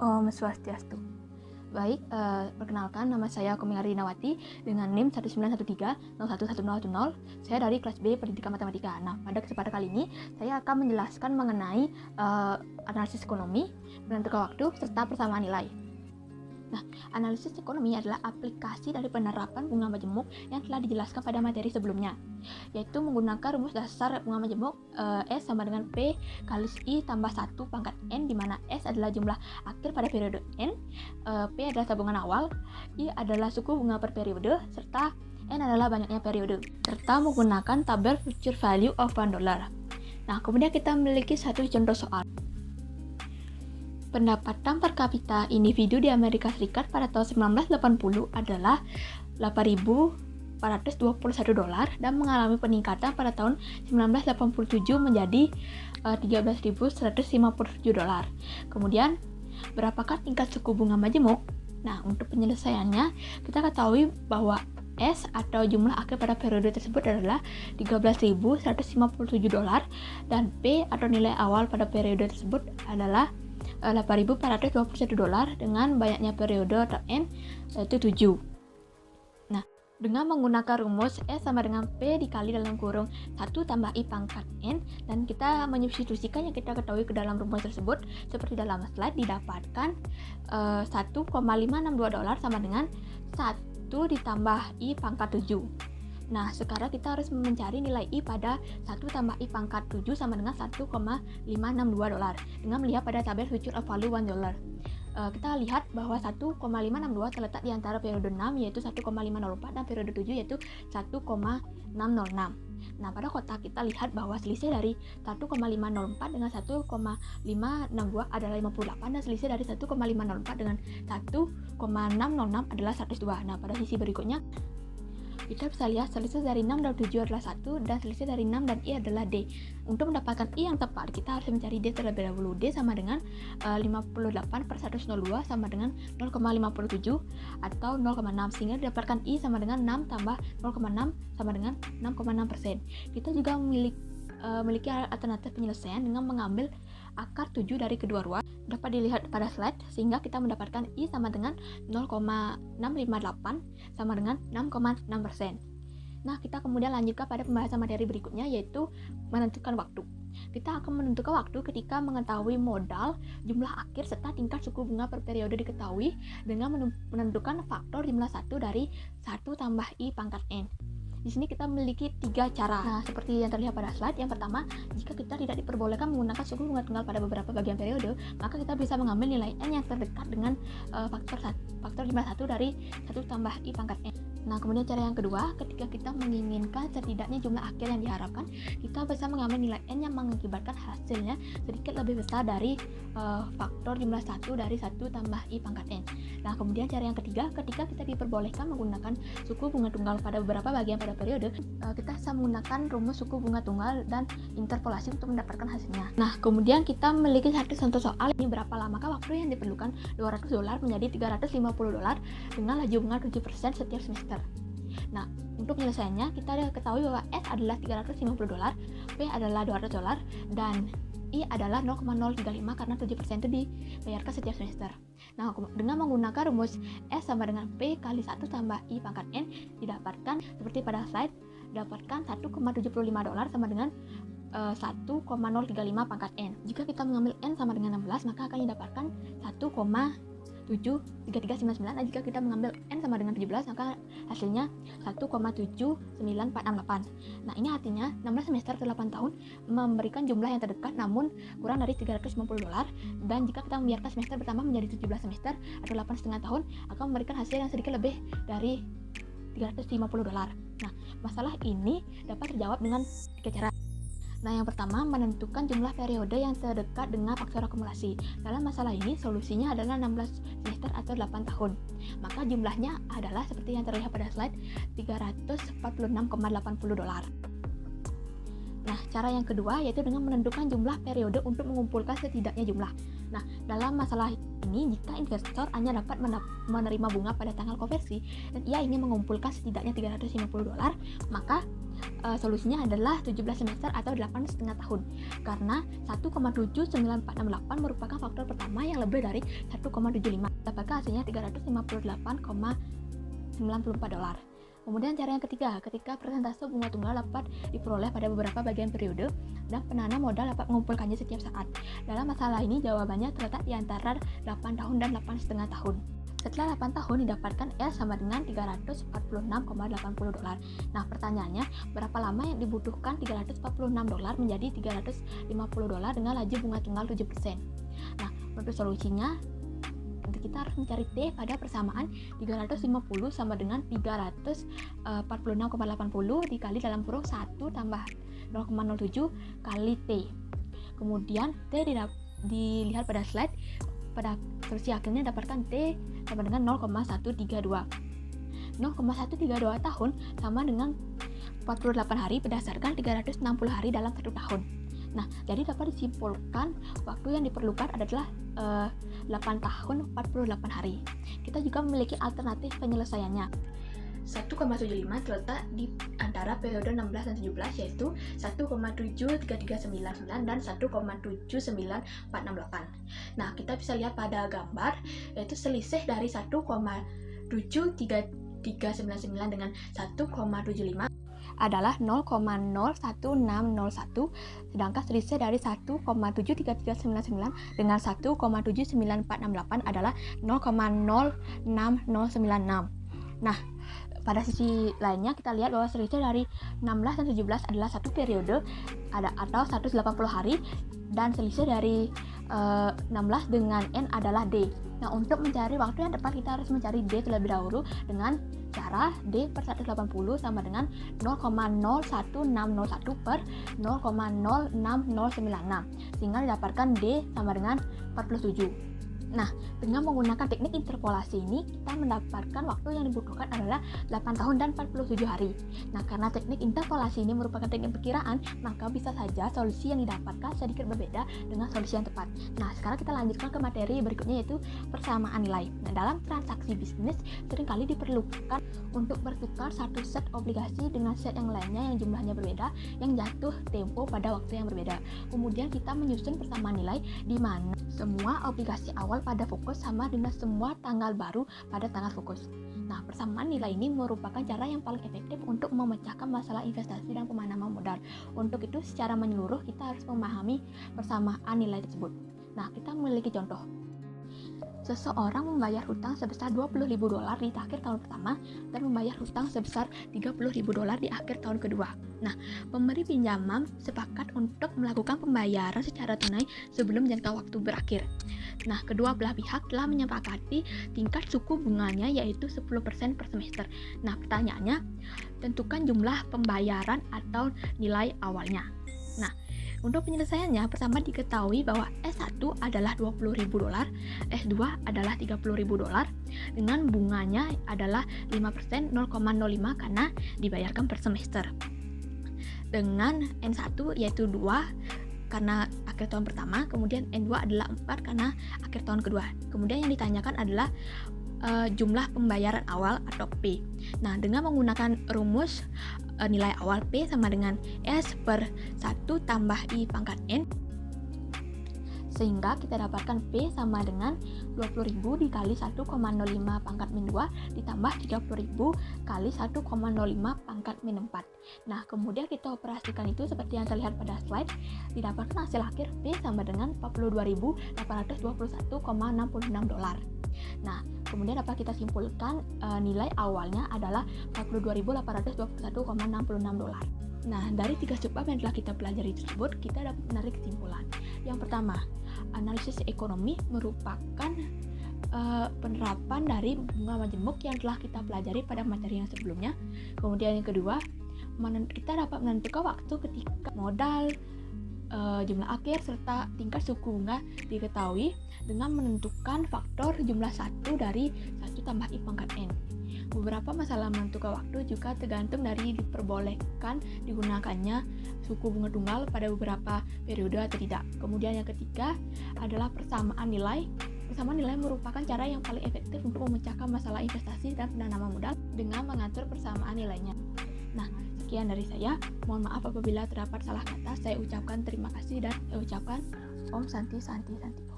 Om Swastiastu. Baik, perkenalkan nama saya Komeng Rinawati dengan NIM 1913011010. Saya dari kelas B Pendidikan Matematika. Nah, pada kesempatan kali ini saya akan menjelaskan mengenai analisis ekonomi, menentukan waktu, serta persamaan nilai. Nah, analisis ekonomi adalah aplikasi dari penerapan bunga majemuk yang telah dijelaskan pada materi sebelumnya, yaitu menggunakan rumus dasar bunga majemuk S sama dengan P kali I tambah 1 pangkat N, di mana S adalah jumlah akhir pada periode N, P adalah tabungan awal, I adalah suku bunga per periode, serta N adalah banyaknya periode, serta menggunakan tabel future value of $1. Nah, kemudian kita memiliki satu contoh soal. Pendapatan per kapita individu di Amerika Serikat pada tahun 1980 adalah $8.421 dan mengalami peningkatan pada tahun 1987 menjadi $13.157. Kemudian, berapakah tingkat suku bunga majemuk? Nah, untuk penyelesaiannya, kita ketahui bahwa S atau jumlah akhir pada periode tersebut adalah $13.157 dan P atau nilai awal pada periode tersebut adalah $8.421 dengan banyaknya periode atau N yaitu 7. Nah, dengan menggunakan rumus S sama dengan P dikali dalam kurung 1 tambah I pangkat N, dan kita menyubstitusikan yang kita ketahui ke dalam rumus tersebut seperti dalam slide, didapatkan $1,562 sama dengan 1 ditambah I pangkat 7. Nah, sekarang kita harus mencari nilai I pada 1 tambah I pangkat 7 sama dengan $1,562 dengan melihat pada tabel future of value $1. Kita lihat bahwa 1,562 terletak di antara periode 6 yaitu 1,504 dan periode 7 yaitu 1,606. Nah, pada kotak kita lihat bahwa selisih dari 1,504 dengan 1,562 adalah 58 dan selisih dari 1,504 dengan 1,606 adalah 102. Nah, pada sisi berikutnya kita bisa lihat selisih dari 6 dan 7 adalah 1 dan selisih dari 6 dan I adalah D. Untuk mendapatkan I yang tepat, kita harus mencari D terlebih dahulu. D sama dengan 58/102 sama dengan 0,57 atau 0,6, sehingga didapatkan I sama dengan 6 tambah 0,6 sama dengan 6,6%. Kita juga memiliki alternatif penyelesaian dengan mengambil akar 7 dari kedua ruas, dapat dilihat pada slide, sehingga kita mendapatkan I sama dengan 0,658 sama dengan 6,6%. Nah, kita kemudian lanjutkan pada pembahasan materi berikutnya, yaitu menentukan waktu. Kita akan menentukan waktu ketika mengetahui modal, jumlah akhir, serta tingkat suku bunga per periode diketahui dengan menentukan faktor jumlah 1 dari 1 tambah I pangkat N. Di sini kita memiliki 3 cara. Nah, seperti yang terlihat pada slide, yang pertama, jika kita tidak diperbolehkan menggunakan suku bunga tunggal pada beberapa bagian periode, maka kita bisa mengambil nilai N yang terdekat dengan faktor jumlah 1 dari 1 tambah I pangkat N. Nah, kemudian cara yang kedua, ketika kita menginginkan setidaknya jumlah akhir yang diharapkan, kita bisa mengambil nilai N yang mengakibatkan hasilnya sedikit lebih besar dari faktor jumlah 1 dari 1 tambah I pangkat N. Nah, kemudian cara yang ketiga, ketika kita diperbolehkan menggunakan suku bunga tunggal pada beberapa bagian pada periode, kita bisa menggunakan rumus suku bunga tunggal dan interpolasi untuk mendapatkan hasilnya. Nah, kemudian kita memiliki satu contoh soal. Ini berapa lamakah waktu yang diperlukan $200 menjadi $350 dengan laju bunga 7% setiap semester. Nah, untuk penyelesaiannya kita ketahui bahwa S adalah $350, P adalah $200, dan I adalah 0,035 karena 7% itu dibayarkan setiap semester. Nah, dengan menggunakan rumus S sama dengan P kali 1 tambah I pangkat N, didapatkan seperti pada slide, dapatkan $1,75 sama dengan 1,035 pangkat N. Jika kita mengambil N sama dengan 16, maka akan didapatkan 1,73399, dan jika kita mengambil N sama dengan 17, maka hasilnya 1,79468. Nah, ini artinya 16 semester atau 8 tahun memberikan jumlah yang terdekat namun kurang dari $350, dan jika kita membiarkan semester pertama menjadi 17 semester atau 8,5 tahun akan memberikan hasil yang sedikit lebih dari $350. Nah, masalah ini dapat terjawab dengan 3 cara. Nah, yang pertama, menentukan jumlah periode yang terdekat dengan faktor akumulasi. Dalam masalah ini, solusinya adalah 16 semester atau 8 tahun. Maka jumlahnya adalah seperti yang terlihat pada slide, $346,80. Nah, cara yang kedua yaitu dengan menentukan jumlah periode untuk mengumpulkan setidaknya jumlah. Nah, dalam masalah ini, jika investor hanya dapat menerima bunga pada tanggal konversi dan ia ingin mengumpulkan setidaknya $350, maka solusinya adalah 17 semester atau 8,5 tahun, karena 1,79468 merupakan faktor pertama yang lebih dari 1,75. Dapatkan hasilnya $358,94. Kemudian cara yang ketiga, ketika persentase bunga tunggal dapat diperoleh pada beberapa bagian periode dan penanam modal dapat mengumpulkannya setiap saat. Dalam masalah ini jawabannya terletak di antara 8 tahun dan 8,5 tahun. Setelah 8 tahun didapatkan L sama dengan $346,80. Nah, pertanyaannya, berapa lama yang dibutuhkan $346 menjadi $350 dengan laju bunga tunggal 7%? Nah, untuk solusinya kita harus mencari T pada persamaan 350 sama dengan 346,80 dikali dalam kurung 1 tambah 0,07 kali T. Kemudian T dilihat pada slide. Pada solusi akhirnya dapatkan T sama dengan 0,132. 0,132 tahun sama dengan 48 hari berdasarkan 360 hari dalam 1 tahun. Nah, jadi dapat disimpulkan waktu yang diperlukan adalah 8 tahun 48 hari. Kita juga memiliki alternatif penyelesaiannya. 1,75 terletak di antara periode 16 dan 17, yaitu 1,73399 dan 1,79468. Nah, kita bisa lihat pada gambar, yaitu selisih dari 1,73399 dengan 1,75 adalah 0,01601, sedangkan selisih dari 1,73399 dengan 1,79468 adalah 0,06096. Nah, pada sisi lainnya kita lihat bahwa selisih dari 16 dan 17 adalah satu periode atau 180 hari, dan selisih dari 16 dengan N adalah D. Nah, untuk mencari waktu yang tepat kita harus mencari D terlebih dahulu dengan cara D per 180 sama dengan 0,01601 per 0,06096, sehingga didapatkan D sama dengan 47. Nah, dengan menggunakan teknik interpolasi ini, kita mendapatkan waktu yang dibutuhkan adalah 8 tahun dan 47 hari. Nah, karena teknik interpolasi ini merupakan teknik perkiraan, maka bisa saja solusi yang didapatkan sedikit berbeda dengan solusi yang tepat. Nah, sekarang kita lanjutkan ke materi berikutnya, yaitu persamaan nilai. Nah, dalam transaksi bisnis, seringkali diperlukan untuk bertukar satu set obligasi dengan set yang lainnya yang jumlahnya berbeda, yang jatuh tempo pada waktu yang berbeda. Kemudian kita menyusun persamaan nilai di mana semua obligasi awal pada fokus sama dengan semua tanggal baru pada tanggal fokus. Nah, persamaan nilai ini merupakan cara yang paling efektif untuk memecahkan masalah investasi dan pemanaman modal. Untuk itu, secara menyeluruh kita harus memahami persamaan nilai tersebut. Nah, kita memiliki contoh. Seseorang membayar hutang sebesar $20.000 di akhir tahun pertama dan membayar hutang sebesar $30.000 di akhir tahun kedua. Nah, pemberi pinjaman sepakat untuk melakukan pembayaran secara tunai sebelum jangka waktu berakhir. Nah, kedua belah pihak telah menyepakati tingkat suku bunganya yaitu 10% per semester. Nah, pertanyaannya, tentukan jumlah pembayaran atau nilai awalnya. Nah, untuk penyelesaiannya, pertama diketahui bahwa S1 adalah $20.000, S2 adalah $30.000, dengan bunganya adalah 5%, 0,05 karena dibayarkan per semester. Dengan N1 yaitu 2 karena akhir tahun pertama, kemudian N2 adalah 4 karena akhir tahun kedua. Kemudian yang ditanyakan adalah jumlah pembayaran awal atau P. Nah, dengan menggunakan rumus nilai awal P sama dengan S per 1 tambah I pangkat N, sehingga kita dapatkan P sama dengan 20.000 dikali 1,05 pangkat min 2 ditambah 30.000 kali 1,05 pangkat min 4. Nah, kemudian kita operasikan itu seperti yang terlihat pada slide, didapatkan hasil akhir P sama dengan $42.821,66. Nah, kemudian dapat kita simpulkan nilai awalnya adalah $42.821,66. Nah, dari 3 subbab yang telah kita pelajari tersebut, kita dapat menarik kesimpulan. Yang pertama, analisis ekonomi merupakan penerapan dari bunga majemuk yang telah kita pelajari pada materi yang sebelumnya. Kemudian yang kedua, kita dapat menentukan waktu ketika modal, jumlah akhir, serta tingkat suku bunga diketahui dengan menentukan faktor jumlah 1 dari 1 tambah I pangkat N. Beberapa masalah menentukan waktu juga tergantung dari diperbolehkan digunakannya suku bunga tunggal pada beberapa periode atau tidak. Kemudian yang ketiga adalah persamaan nilai. Persamaan nilai merupakan cara yang paling efektif untuk memecahkan masalah investasi dan penanaman modal dengan mengatur persamaan nilainya. Nah, sekian dari saya. Mohon maaf apabila terdapat salah kata. Saya ucapkan terima kasih dan saya ucapkan Om Santi Santi Santi.